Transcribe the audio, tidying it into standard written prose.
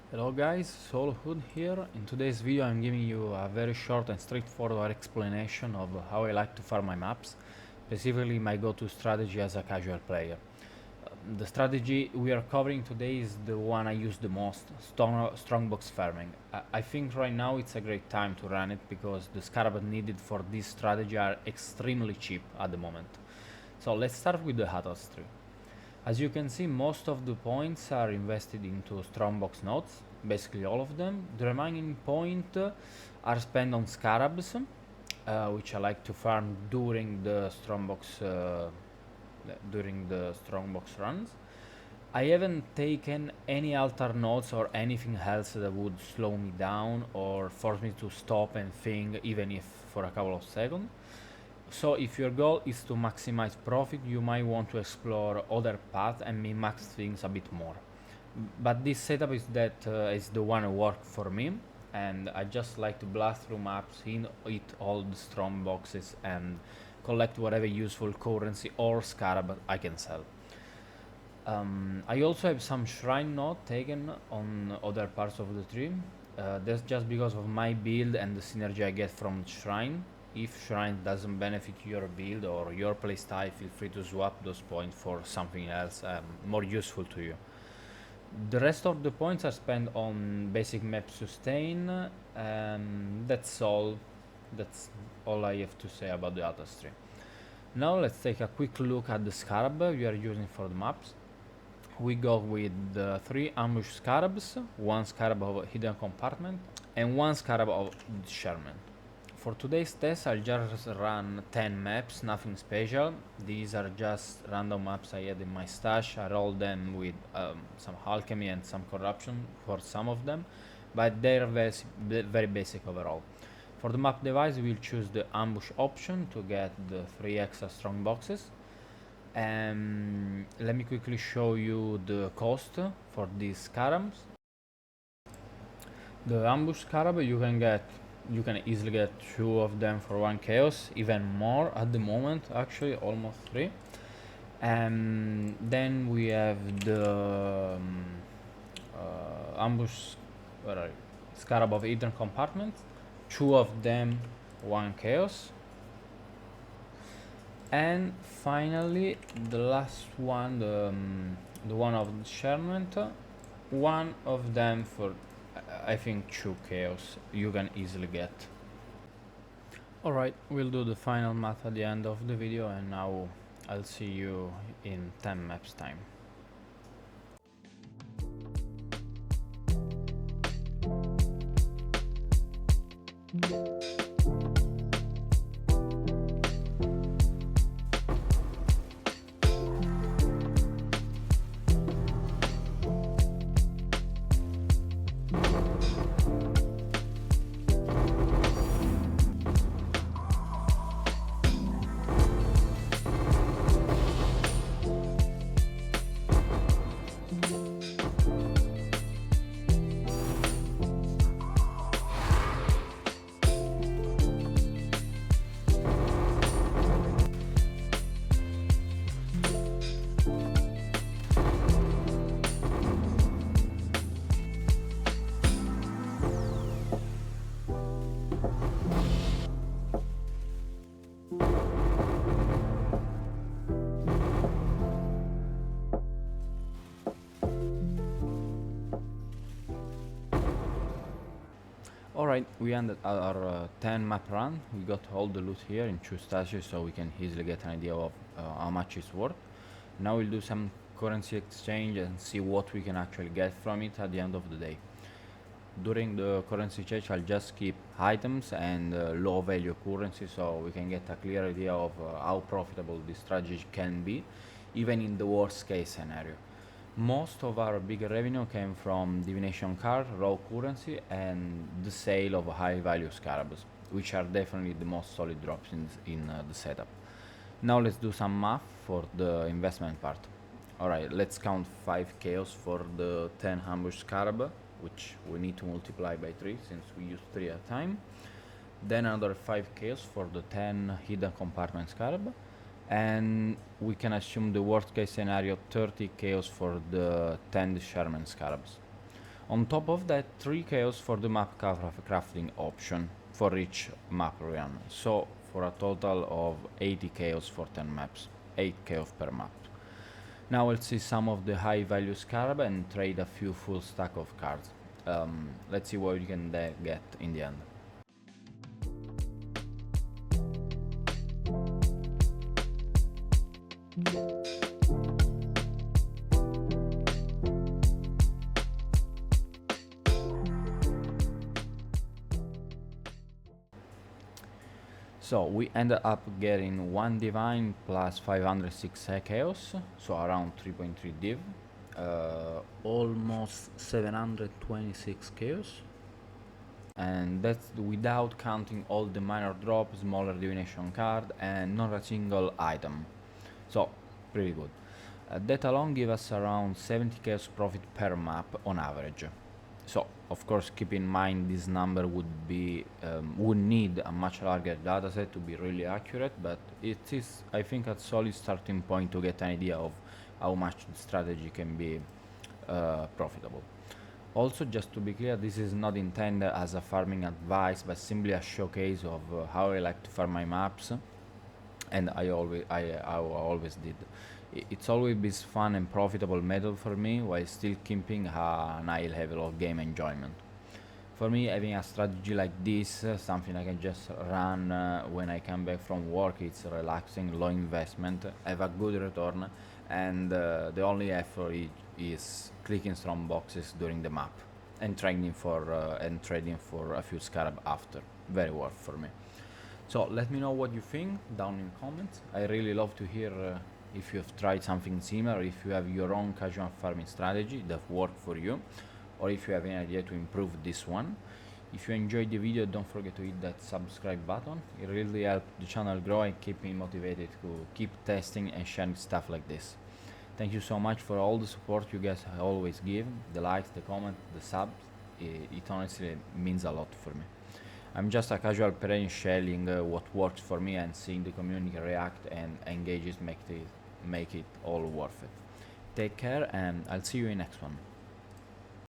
Hello guys, Hood here. In today's video I'm giving you a very short and straightforward explanation of how I like to farm my maps, specifically my go-to strategy as a casual player. The strategy we are covering today is the one I use the most, Strongbox farming. I think right now it's a great time to run it because the Scarabs needed for this strategy are extremely cheap at the moment. So let's start with the Hatters tree. As you can see, most of the points are invested into Strongbox nodes, basically all of them. The remaining are spent on Scarabs, which I like to farm during the Strongbox runs. I haven't taken any altar nodes or anything else that would slow me down or force me to stop and think, even if for a couple of seconds. So if your goal is to maximize profit, you might want to explore other paths and min-max things a bit more. But this setup is the one that worked for me, and I just like to blast through maps, hit all the strong boxes, and collect whatever useful currency or scarab I can sell. I also have some shrine node taken on other parts of the tree. That's just because of my build and the synergy I get from shrine. If shrine doesn't benefit your build or your playstyle, feel free to swap those points for something else more useful to you. The rest of the points are spent on basic map sustain. That's all. That's all I have to say about the Atlas tree. Now let's take a quick look at the scarab we are using for the maps. We go with the 3 ambush scarabs, 1 scarab of hidden compartment, and 1 scarab of discernment. For today's test, I'll just run 10 maps, nothing special. These are just random maps I had in my stash. I rolled them with some alchemy and some corruption for some of them, but they're very basic overall. For the map device, we'll choose the ambush option to get the 3 extra strong boxes. Let me quickly show you the cost for these scarabs. The ambush scarab you can easily get 2 of them for 1 chaos, even more at the moment, actually almost 3. And then we have the ambush scarab of hidden compartments, 2 of them 1 chaos. And finally the last one, the one of Discernment, 1 of them for I think 2 chaos you can easily get. Alright, we'll do the final math at the end of the video, and now I'll see you in 10 maps time. Alright, we ended our 10 map run. We got all the loot here in 2 stashes, so we can easily get an idea of how much it's worth. Now we'll do some currency exchange and see what we can actually get from it at the end of the day. During the currency exchange, I'll just keep items and low value currency, so we can get a clear idea of how profitable this strategy can be, even in the worst case scenario. Most of our bigger revenue came from divination card, raw currency, and the sale of high value scarabs, which are definitely the most solid drops in the setup. Now let's do some math for the investment part. Alright, let's count 5 chaos for the 10 ambush scarab, which we need to multiply by 3 since we use 3 at a time. Then another 5 chaos for the 10 hidden compartment scarab, and we can assume the worst case scenario 30 chaos for the 10 discernment scarabs. On top of that, 3 chaos for the map crafting option for each map run. So for a total of 80 chaos for 10 maps, 8 chaos per map. Now let's see some of the high value scarab and trade a few full stack of cards. Let's see what you can get in the end. So we ended up getting 1 divine plus 506 chaos, so around 3.3 div, almost 726 chaos, and that's without counting all the minor drops, smaller divination card, and not a single item. So pretty good. That alone give us around 70 chaos profit per map on average. So of course keep in mind this number would need a much larger dataset to be really accurate, but it is, I think, a solid starting point to get an idea of how much the strategy can be profitable. Also, just to be clear, this is not intended as a farming advice, but simply a showcase of how I like to farm my maps, and I always did. It's always been fun and profitable method for me, while still keeping a high level of game enjoyment. For me, having a strategy like this, something I can just run when I come back from work, it's relaxing, low investment, have a good return, and the only effort is clicking strong boxes during the map and trading for a few scarab after. Very worth for me. So let me know what you think down in comments. I really love to hear if you have tried something similar, if you have your own casual farming strategy that worked for you, or if you have any idea to improve this one. If you enjoyed the video, don't forget to hit that subscribe button. It really helps the channel grow and keep me motivated to keep testing and sharing stuff like this. Thank you so much for all the support you guys always give, the likes, the comments, the subs. It honestly means a lot for me. I'm just a casual parent sharing what works for me, and seeing the community react and engage make it all worth it. Take care, and I'll see you in next one.